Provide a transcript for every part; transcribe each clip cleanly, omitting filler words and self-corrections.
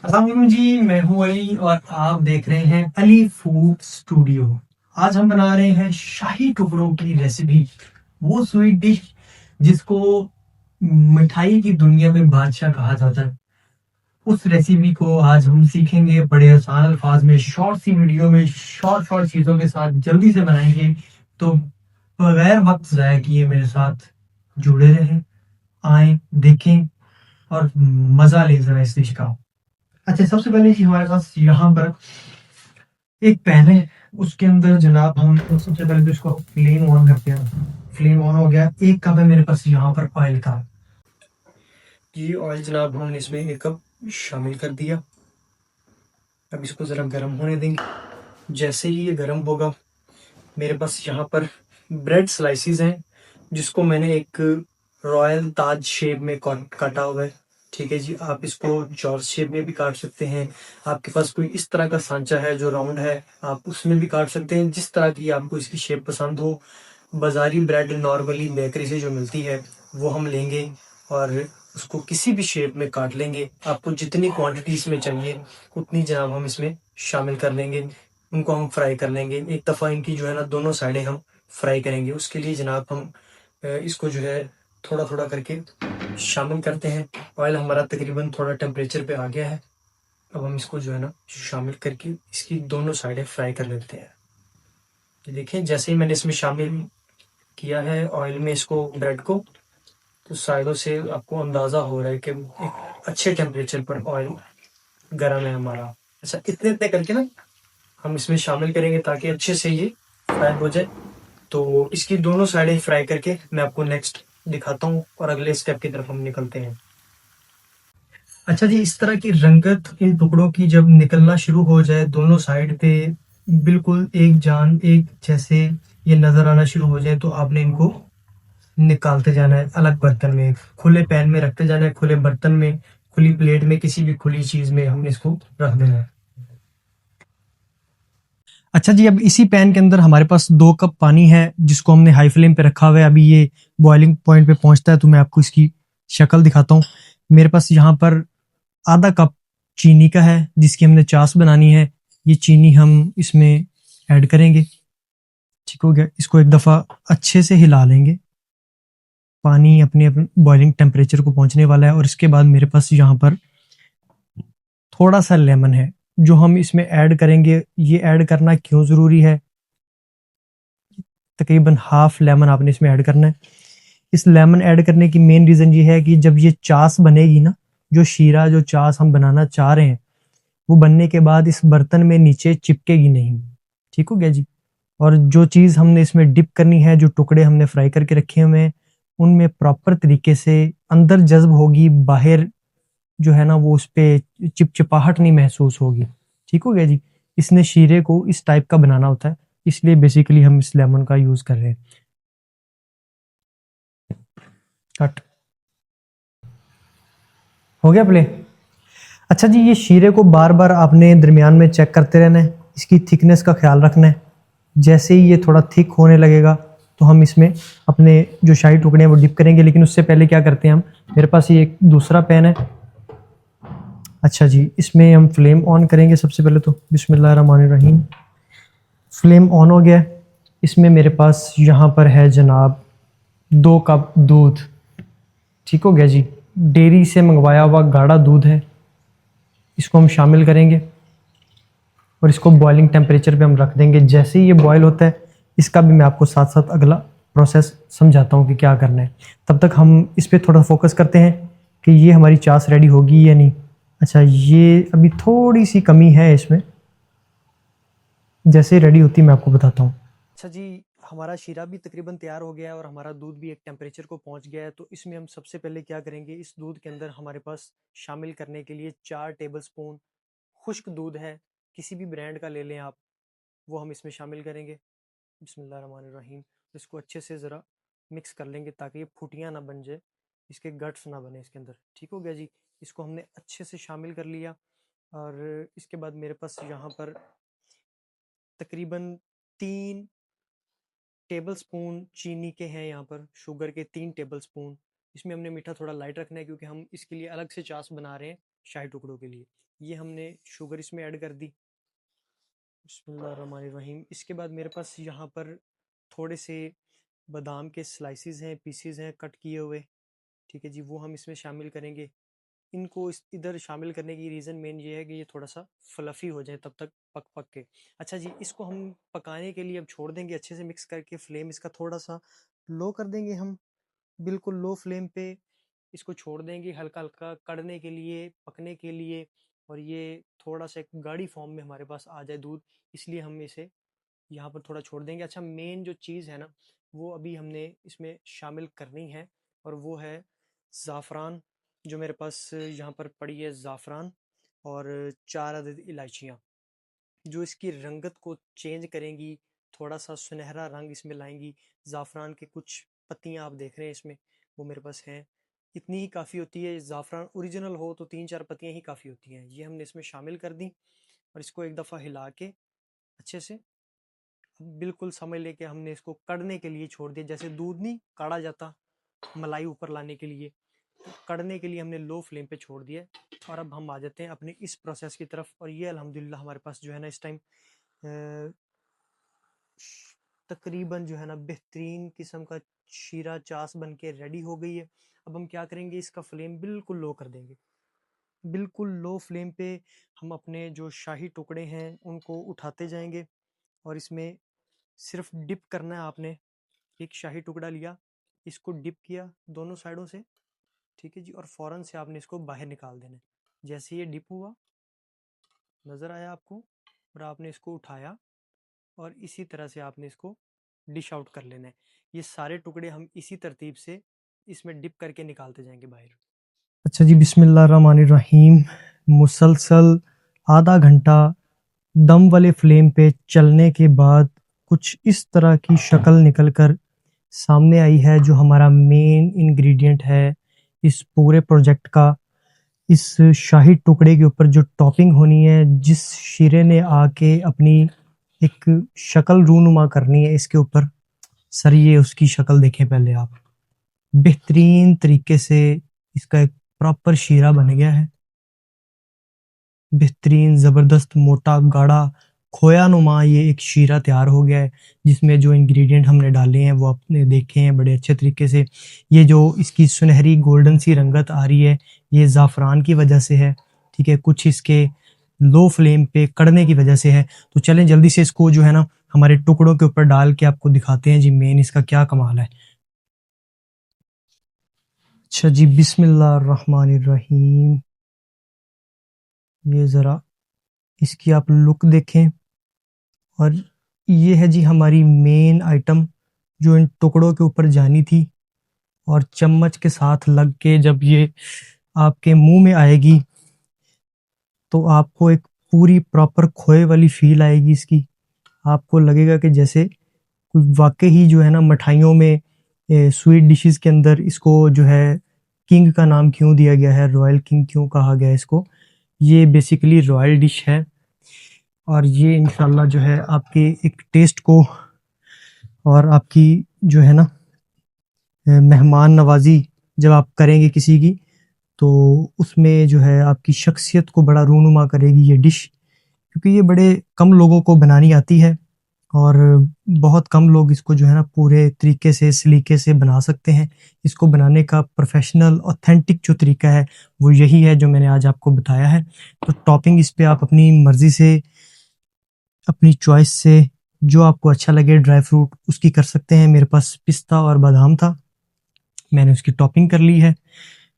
अस्सलाम वालेकुम जी, मैं हूँ अली और आप देख रहे हैं अली फूड स्टूडियो। आज हम बना रहे हैं शाही टुकड़ों की रेसिपी, वो स्वीट डिश जिसको मिठाई की दुनिया में बादशाह कहा जाता है। उस रेसिपी को आज हम सीखेंगे बड़े आसान अल्फाज में, शॉर्ट सी वीडियो में, शॉर्ट शॉर्ट चीज़ों के साथ जल्दी से बनाएंगे। तो बगैर वक्त ज़ाया किए मेरे साथ जुड़े रहें, आएँ, देखें और मज़ा लें ज़रा इस डिश का। अच्छा, सबसे पहले जी हमारे पास यहाँ पर एक पैन है, उसके अंदर जनाब हम सबसे पहले तो इसको फ्लेम ऑन करते हैं। फ्लेम ऑन हो गया, 1 कप है मेरे पास यहाँ पर ऑयल का। ये ऑयल जनाब हमने इसमें 1 कप शामिल कर दिया। अब इसको ज़रा गर्म होने देंगे। जैसे ही ये गर्म होगा, मेरे पास यहाँ पर ब्रेड स्लाइसेस हैं, जिसको मैंने एक रॉयल ताज शेप में काटा हुआ है। ठीक है जी, आप इसको जॉर्ज शेप में भी काट सकते हैं। आपके पास कोई इस तरह का सांचा है जो राउंड है, आप उसमें भी काट सकते हैं, जिस तरह की आपको इसकी शेप पसंद हो। बाज़ारी ब्रेड नॉर्मली बेकरी से जो मिलती है वो हम लेंगे और उसको किसी भी शेप में काट लेंगे। आपको जितनी क्वांटिटी इसमें चाहिए उतनी जनाब हम इसमें शामिल कर लेंगे। उनको हम फ्राई कर लेंगे। एक दफ़ा इनकी जो है ना दोनों साइडें हम फ्राई करेंगे। उसके लिए जनाब हम इसको जो है थोड़ा-थोड़ा करके शामिल करते हैं। ऑयल हमारा तकरीबन थोड़ा टेम्परेचर पे आ गया है। अब हम इसको जो है ना शामिल करके इसकी दोनों साइडें फ्राई कर लेते हैं। ये देखिए, जैसे ही मैंने इसमें शामिल किया है ऑयल में इसको, ब्रेड को, तो साइडों से आपको अंदाज़ा हो रहा है कि एक अच्छे टेम्परेचर पर ऑयल गरम है हमारा। अच्छा, इतने-इतने करके ना हम इसमें शामिल करेंगे ताकि अच्छे से ये फ्राई हो जाए। तो इसकी दोनों साइडें फ्राई करके मैं आपको नेक्स्ट दिखाता हूँ और अगले स्टेप की तरफ हम निकलते हैं। अच्छा जी, इस तरह की रंगत इन टुकड़ों की जब निकलना शुरू हो जाए दोनों साइड पे, बिल्कुल एक जैसे ये नज़र आना शुरू हो जाए, तो आपने इनको निकालते जाना है अलग बर्तन में। खुले पैन में रखते जाना है, खुले बर्तन में, खुली प्लेट में, किसी भी खुली चीज़ में हमने इसको रख देना है। अच्छा जी, अब इसी पैन के अंदर हमारे पास 2 कप पानी है, जिसको हमने हाई फ्लेम पे रखा हुआ है। अभी ये बॉइलिंग पॉइंट पे पहुंचता है तो मैं आपको इसकी शक्ल दिखाता हूँ। मेरे पास यहाँ पर आधा कप चीनी का है, जिसकी हमने चाश बनानी है। ये चीनी हम इसमें ऐड करेंगे। ठीक हो गया, इसको एक दफ़ा अच्छे से हिला लेंगे। पानी अपने अपने बॉइलिंग टेम्परेचर को पहुंचने वाला है और इसके बाद मेरे पास यहाँ पर थोड़ा सा लेमन है जो हम इसमें ऐड करेंगे। ये ऐड करना क्यों ज़रूरी है? तकरीबन हाफ लेमन आपने इसमें ऐड करना है। इस लेमन ऐड करने की मेन रीज़न ये है कि जब ये चाश बनेगी ना, जो शीरा, जो चाश हम बनाना चाह रहे हैं, वो बनने के बाद इस बर्तन में नीचे चिपकेगी नहीं। ठीक हो गया जी। और जो चीज़ हमने इसमें डिप करनी है, जो टुकड़े हमने फ्राई करके रखे हुए हैं, उनमें प्रॉपर तरीके से अंदर जज्ब होगी, बाहर जो है ना वो उस पे चिपचिपाहट नहीं महसूस होगी। ठीक हो गया जी। इसने शीरे को इस टाइप का बनाना होता है, इसलिए बेसिकली हम इस लेमन का यूज़ कर रहे हैं। कट हो गया प्ले। अच्छा जी, ये शीरे को बार बार आपने दरमियान में चेक करते रहना है, इसकी थिकनेस का ख्याल रखना है। जैसे ही ये थोड़ा थिक होने लगेगा तो हम इसमें अपने जो शाही टुकड़े हैं वो डिप करेंगे। लेकिन उससे पहले क्या करते हैं हम, मेरे पास ये एक दूसरा पैन है। अच्छा जी, इसमें हम फ्लेम ऑन करेंगे सबसे पहले तो, बिस्मिल्लाहिर्रहमानिर्रहीम। फ्लेम ऑन हो गया। इसमें मेरे पास यहाँ पर है जनाब 2 कप दूध। ठीक हो गया जी। डेयरी से मंगवाया हुआ गाढ़ा दूध है, इसको हम शामिल करेंगे और इसको बॉइलिंग टेम्परेचर पे हम रख देंगे। जैसे ही ये बॉयल होता है, इसका भी मैं आपको साथ साथ अगला प्रोसेस समझाता हूँ कि क्या करना है। तब तक हम इस पे थोड़ा फोकस करते हैं कि ये हमारी चाश रेडी होगी या नहीं। अच्छा, ये अभी थोड़ी सी कमी है इसमें, जैसे रेडी होती है मैं आपको बताता हूँ। अच्छा जी, हमारा शीरा भी तकरीबन तैयार हो गया है और हमारा दूध भी एक टेम्परेचर को पहुंच गया है। तो इसमें हम सबसे पहले क्या करेंगे, इस दूध के अंदर हमारे पास शामिल करने के लिए 4 टेबल स्पून खुश्क दूध है, किसी भी ब्रांड का ले लें आप, वो हम इसमें शामिल करेंगे। बिस्मिल्लाहिर्रहमानिर्रहीम। इसको अच्छे से ज़रा मिक्स कर लेंगे ताकि ये फुटियाँ ना बन जाए, इसके गट्स ना बने इसके अंदर। ठीक हो गया जी। इसको हमने अच्छे से शामिल कर लिया और इसके बाद मेरे पास यहाँ पर तकरीबन 3 टेबल स्पून चीनी के हैं, यहाँ पर शुगर के 3 टेबल स्पून। इसमें हमने मीठा थोड़ा लाइट रखना है क्योंकि हम इसके लिए अलग से चाश बना रहे हैं। शाही टुकड़ों के लिए। ये हमने शुगर इसमें ऐड कर दी। बिस्मिल्लाहिर्रहमानिर्रहीम। इसके बाद मेरे पास यहाँ पर थोड़े से बादाम के स्लाइसेस हैं, पीसेस हैं कट किए हुए, ठीक है जी, वो हम इसमें शामिल करेंगे। इनको इस इधर शामिल करने की रीज़न मेन ये है कि ये थोड़ा सा फ्लफ़ी हो जाए तब तक पक पक के। अच्छा जी, इसको हम पकाने के लिए अब छोड़ देंगे अच्छे से मिक्स करके। फ्लेम इसका थोड़ा सा लो कर देंगे हम, बिल्कुल लो फ्लेम पे इसको छोड़ देंगे हल्का हल्का कड़ने के लिए, पकने के लिए। और ये थोड़ा सा एक गाढ़ी फॉर्म में हमारे पास आ जाए दूध, इसलिए हम इसे यहाँ पर थोड़ा छोड़ देंगे। अच्छा, मेन जो चीज़ है ना, वो अभी हमने इसमें शामिल करनी है, और वो है ज़ाफ़रान। जो मेरे पास यहाँ पर पड़ी है ज़ाफ़रान, और 4 अदद इलायचियाँ, जो इसकी रंगत को चेंज करेंगी, थोड़ा सा सुनहरा रंग इसमें लाएंगी। ज़ाफ़रान के कुछ पत्तियाँ आप देख रहे हैं इसमें, वो मेरे पास हैं। इतनी ही काफ़ी होती है। ज़ाफ़रान ओरिजिनल हो तो 3-4 पत्तियाँ ही काफ़ी होती हैं। ये हमने इसमें शामिल कर दी, और इसको एक दफ़ा हिला के अच्छे से बिल्कुल समझ लेके हमने इसको कड़ने के लिए छोड़ दिया। जैसे दूध नहीं काढ़ा जाता मलाई ऊपर लाने के लिए, तो कड़ने के लिए हमने लो फ्लेम पे छोड़ दिया। और अब हम आ जाते हैं अपने इस प्रोसेस की तरफ। और ये अल्हम्दुलिल्लाह हमारे पास जो है ना इस टाइम तकरीबन जो है ना बेहतरीन किस्म का शीरा चास बन के रेडी हो गई है। अब हम क्या करेंगे, इसका फ्लेम बिल्कुल लो कर देंगे। बिल्कुल लो फ्लेम पे हम अपने जो शाही टुकड़े हैं उनको उठाते जाएंगे, और इसमें सिर्फ डिप करना है आपने। एक शाही टुकड़ा लिया, इसको डिप किया दोनों साइडों से, ठीक है जी, और फ़ौरन से आपने इसको बाहर निकाल देना है। जैसे ये डिप हुआ, नज़र आया आपको, और आपने इसको उठाया, और इसी तरह से आपने इसको डिश आउट कर लेना है। ये सारे टुकड़े हम इसी तरतीब से इसमें डिप करके निकालते जाएंगे बाहर। अच्छा जी, बिस्मिल्लाहिर्रहमानिर्रहीम। मुसलसल आधा घंटा दम वाले फ्लेम पे चलने के बाद कुछ इस तरह की शक्ल निकलकर सामने आई है, जो हमारा मेन इंग्रेडिएंट है इस पूरे प्रोजेक्ट का। इस शाही टुकड़े के ऊपर जो टॉपिंग होनी है, जिस शीरे ने आके अपनी एक शक्ल रूनुमा करनी है इसके ऊपर, सर ये उसकी शक्ल देखें पहले आप। बेहतरीन तरीके से इसका एक प्रॉपर शीरा बन गया है। बेहतरीन ज़बरदस्त मोटा गाढ़ा खोया नुमा ये एक शीरा तैयार हो गया है, जिसमें जो इंग्रेडिएंट हमने डाले हैं वो आपने देखे हैं बड़े अच्छे तरीके से। ये जो इसकी सुनहरी गोल्डन सी रंगत आ रही है, ये ज़ाफ़रान की वजह से है, ठीक है, कुछ इसके लो फ्लेम पे कड़ने की वजह से है। तो चलें जल्दी से इसको जो है ना हमारे टुकड़ों के ऊपर डाल के आपको दिखाते हैं जी मेन इसका क्या कमाल है। अच्छा जी, बिस्मिल्लाहिर्रहमानिर्रहीम। ये ज़रा इसकी आप लुक देखें, और ये है जी हमारी मेन आइटम जो इन टुकड़ों के ऊपर जानी थी। और चम्मच के साथ लग के जब ये आपके मुंह में आएगी, तो आपको एक पूरी प्रॉपर खोए वाली फील आएगी इसकी। आपको लगेगा कि जैसे कोई वाकई ही जो है ना मिठाइयों में, स्वीट डिशेस के अंदर इसको जो है किंग का नाम क्यों दिया गया है, रॉयल किंग क्यों कहा गया है इसको, ये बेसिकली रॉयल डिश है। और ये इंशाल्लाह जो है आपके एक टेस्ट को, और आपकी जो है ना मेहमान नवाजी जब आप करेंगे किसी की, तो उसमें जो है आपकी शख्सियत को बड़ा रूनुमा करेगी ये डिश। क्योंकि ये बड़े कम लोगों को बनानी आती है, और बहुत कम लोग इसको जो है ना पूरे तरीके से सलीके से बना सकते हैं। इसको बनाने का प्रोफेशनल ऑथेंटिक जो तरीका है वो यही है जो मैंने आज आपको बताया है। तो टॉपिंग इस पे आप अपनी मर्ज़ी से, अपनी चॉइस से जो आपको अच्छा लगे ड्राई फ्रूट उसकी कर सकते हैं। मेरे पास पिस्ता और बादाम था, मैंने उसकी टॉपिंग कर ली है।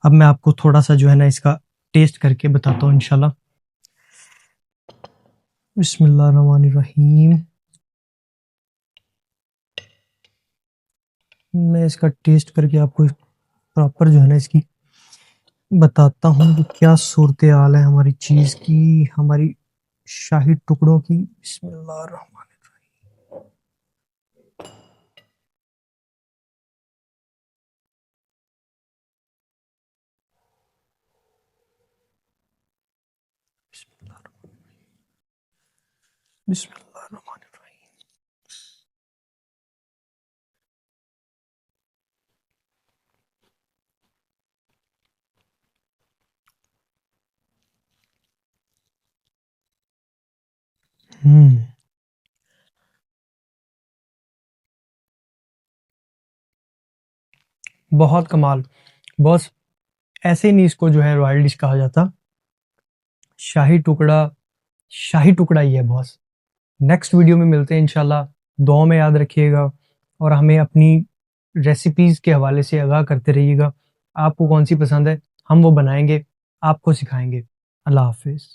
अब मैं आपको थोड़ा सा जो है ना इसका टेस्ट करके बताता हूँ इंशाल्लाह। बिस्मिल्लाहिर्रहमानिर्रहीम। मैं इसका टेस्ट करके आपको प्रॉपर जो है ना इसकी बताता हूँ कि क्या सूरत हाल है हमारी चीज़ की, हमारी शाही टुकड़ों की। बिस्मिल्लाहिर्रहमानिर्रहीम। बिस्मिल्लाहिर्रहमानिर्रहीम। बहुत कमाल बॉस। ऐसे नहीं इसको जो है रॉयल डिश कहा जाता। शाही टुकड़ा, शाही टुकड़ा ही है बॉस। नेक्स्ट वीडियो में मिलते हैं इंशाल्लाह। दुआ में याद रखिएगा और हमें अपनी रेसिपीज के हवाले से आगाह करते रहिएगा। आपको कौन सी पसंद है हम वो बनाएंगे, आपको सिखाएंगे। अल्लाह हाफिज।